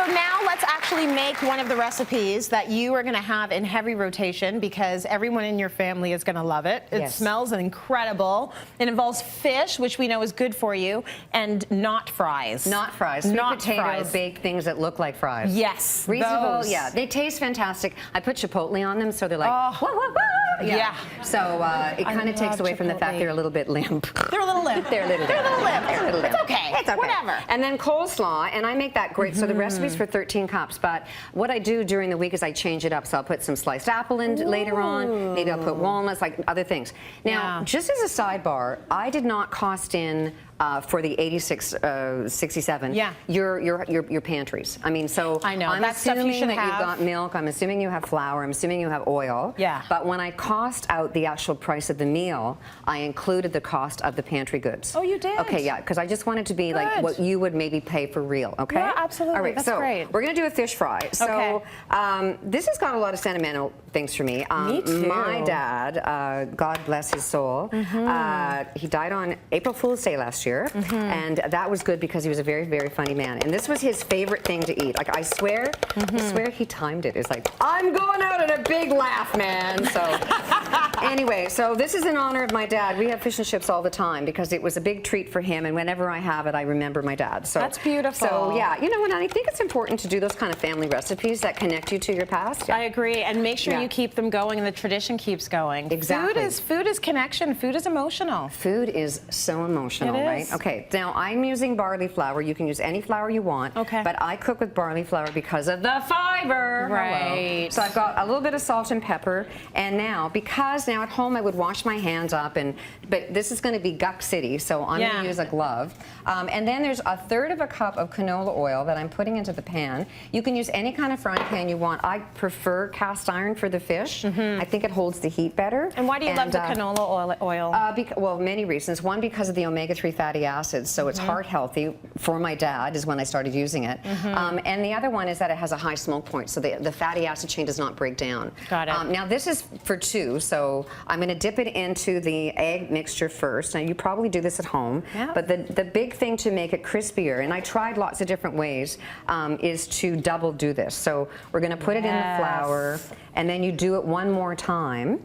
now let's actually make one of the recipes that you are going to have in heavy rotation because everyone in your family is going to love it. It smells incredible. It involves fish, which we know is good for you, and not fries. Not fries. Sweet potato baked things that look like fries. Yes. Reasonable. Those. Yeah. They taste fantastic. I put chipotle on them, so they're like, whoa, whoa, whoa. Yeah. So it kind of takes away from the fact they're a little bit limp. They're a little limp. They're a little limp. They're a little limp. It's okay. It's okay. Whatever. And then coleslaw, and I make that great. So the recipe's for 13 cups, but what I do during the week is I change it up. So I'll put some sliced apple in later on. Maybe I'll put walnuts, like other things. Now, just as a sidebar, I did not cost in for the 8667. Your pantries. I mean, so I know. I'm assuming that you've got milk. I'm assuming you have flour. I'm assuming you have oil. Yeah. But when I cost out the actual price of the meal, I included the cost of the pantry goods. Oh, you did? Okay, yeah, because I just wanted to be like what you would maybe pay for real. Okay. Yeah, absolutely. All right, that's so great. we're gonna do a fish fry. So this has got a lot of sentimental things for me. Me too. My dad, God bless his soul, he died on April Fool's Day last year. And that was good because he was a very, very funny man. And this was his favorite thing to eat. Like, I swear he timed it. It's like, I'm going out in a big laugh, man. So anyway, so this is in honor of my dad. We have fish and chips all the time because it was a big treat for him. And whenever I have it, I remember my dad. So that's beautiful. So yeah, you know, and I think it's important to do those kind of family recipes that connect you to your past. Yeah. I agree. And make sure you keep them going and the tradition keeps going. Exactly. Food is connection. Food is emotional. Food is so emotional, right? Okay. Now, I'm using barley flour. You can use any flour you want. Okay. But I cook with barley flour because of the fiber. Right. Hello. So I've got a little bit of salt and pepper. And now, because now at home I would wash my hands up, but this is going to be Guck City, so I'm going to use a glove. And then there's 1/3 cup of canola oil that I'm putting into the pan. You can use any kind of frying pan you want. I prefer cast iron for the fish. I think it holds the heat better. And why do you love the canola oil? Well, many reasons. One, because of the omega-3 fatty acids, so it's heart healthy. For my dad is when I started using it. And the other one is that it has a high smoke point, so the fatty acid chain does not break down. Got it. Now this is for 2, so I'm going to dip it into the egg mixture first. Now you probably do this at home, but the big thing to make it crispier, and I tried lots of different ways, is to double do this. So we're going to put it in the flour, and then you do it one more time.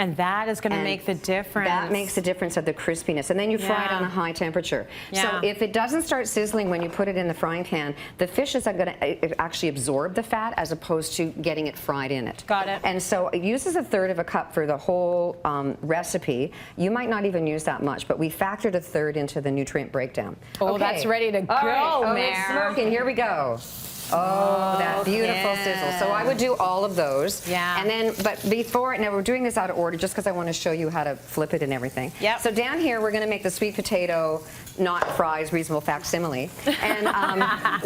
And that is going to make the difference. That makes the difference of the crispiness. And then you fry it on a high temperature. So if it doesn't start sizzling when you put it in the frying pan, the fishes are going to actually absorb the fat as opposed to getting it fried in it. Got it. And so it uses 1/3 cup for the whole recipe. You might not even use that much, but we factored 1/3 into the nutrient breakdown. Oh, that's ready to go, it's smoking. Here we go. Oh, that beautiful sizzle. So I would do all of those. Yeah. And then, but before, now we're doing this out of order just because I want to show you how to flip it and everything. Yep. So down here, we're going to make the sweet potato, not fries, reasonable facsimile. And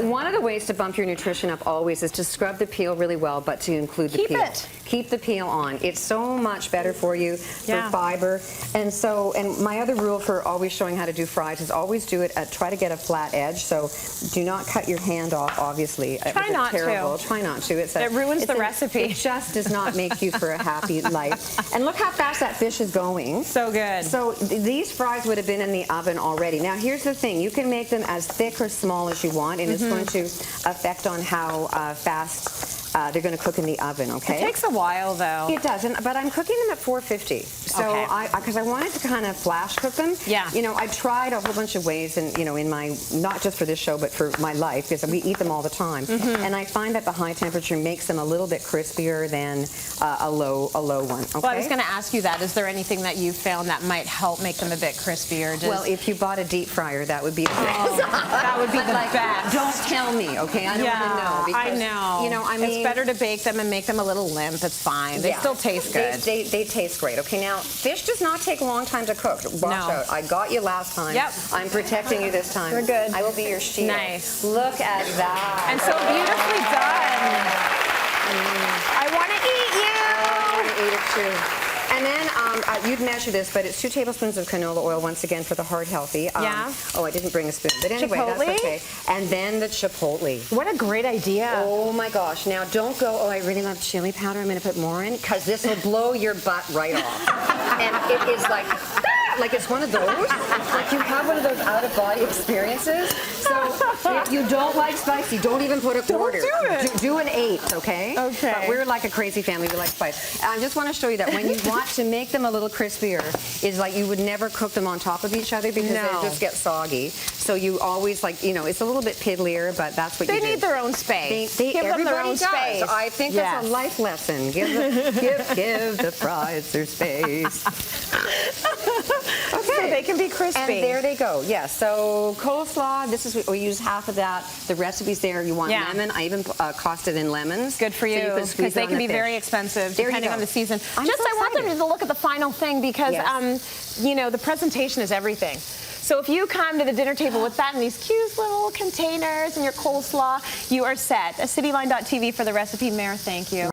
one of the ways to bump your nutrition up always is to scrub the peel really well, but to include the peel. Keep the peel on. It's so much better for you for fiber. And so, and my other rule for always showing how to do fries is always do it try to get a flat edge. So do not cut your hand off, obviously. Try not to. Try not to. It ruins the recipe. It just does not make you for a happy life. And look how fast that fish is going. So good. So these fries would have been in the oven already. Now here's the thing. You can make them as thick or small as you want, and it's going to affect on how fast they're going to cook in the oven, okay? It takes a while, though. It doesn't, but I'm cooking them at 450. So because I wanted to kind of flash cook them. Yeah. You know, I tried a whole bunch of ways, and you know, in my, not just for this show, but for my life, because we eat them all the time. And I find that the high temperature makes them a little bit crispier than a low one. Okay? Well, I was going to ask you that. Is there anything that you've found that might help make them a bit crispier? Well, if you bought a deep fryer, that would be the best. That would be the best. Don't tell me, okay? I don't want to know. Because, I know. You know, I mean, it's better to bake them and make them a little limp. It's fine. They still taste good. They taste great. Okay, now fish does not take a long time to cook. Watch out. I got you last time. Yep. I'm protecting you this time. We're good. I will be your shield. Nice. Look at that. And so beautifully done. I want to eat you. I want to eat it too. And then you'd measure this, but it's 2 tablespoons of canola oil once again for the heart healthy. Oh, I didn't bring a spoon, but anyway, that's okay. And then the chipotle. What a great idea! Oh my gosh! Now don't go. Oh, I really love chili powder. I'm going to put more in because this will blow your butt right off. And it is like it's one of those. Like you have one of those out-of-body experiences. So So if you don't like spicy, don't even put a quarter. do it. Do an 8, okay? Okay. But we're like a crazy family. We like spice. I just want to show you that when you want to make them a little crispier, is like you would never cook them on top of each other because they just get soggy. So you always like, you know, it's a little bit piddlier, but that's what you do. They need their own space. Give them their everybody own does. space. I think that's a life lesson. Give the fries their space. Okay. So they can be crispy. And there they go. Yes. So coleslaw. This is we use half of that. The recipe's there. You want lemon? I even costed in lemons. Good for you, because they can be very expensive depending on the season. I want them to look at the final thing because you know, the presentation is everything. So if you come to the dinner table with that in these cute little containers and your coleslaw, you are set. Cityline.tv for the recipe. Mayor, thank you.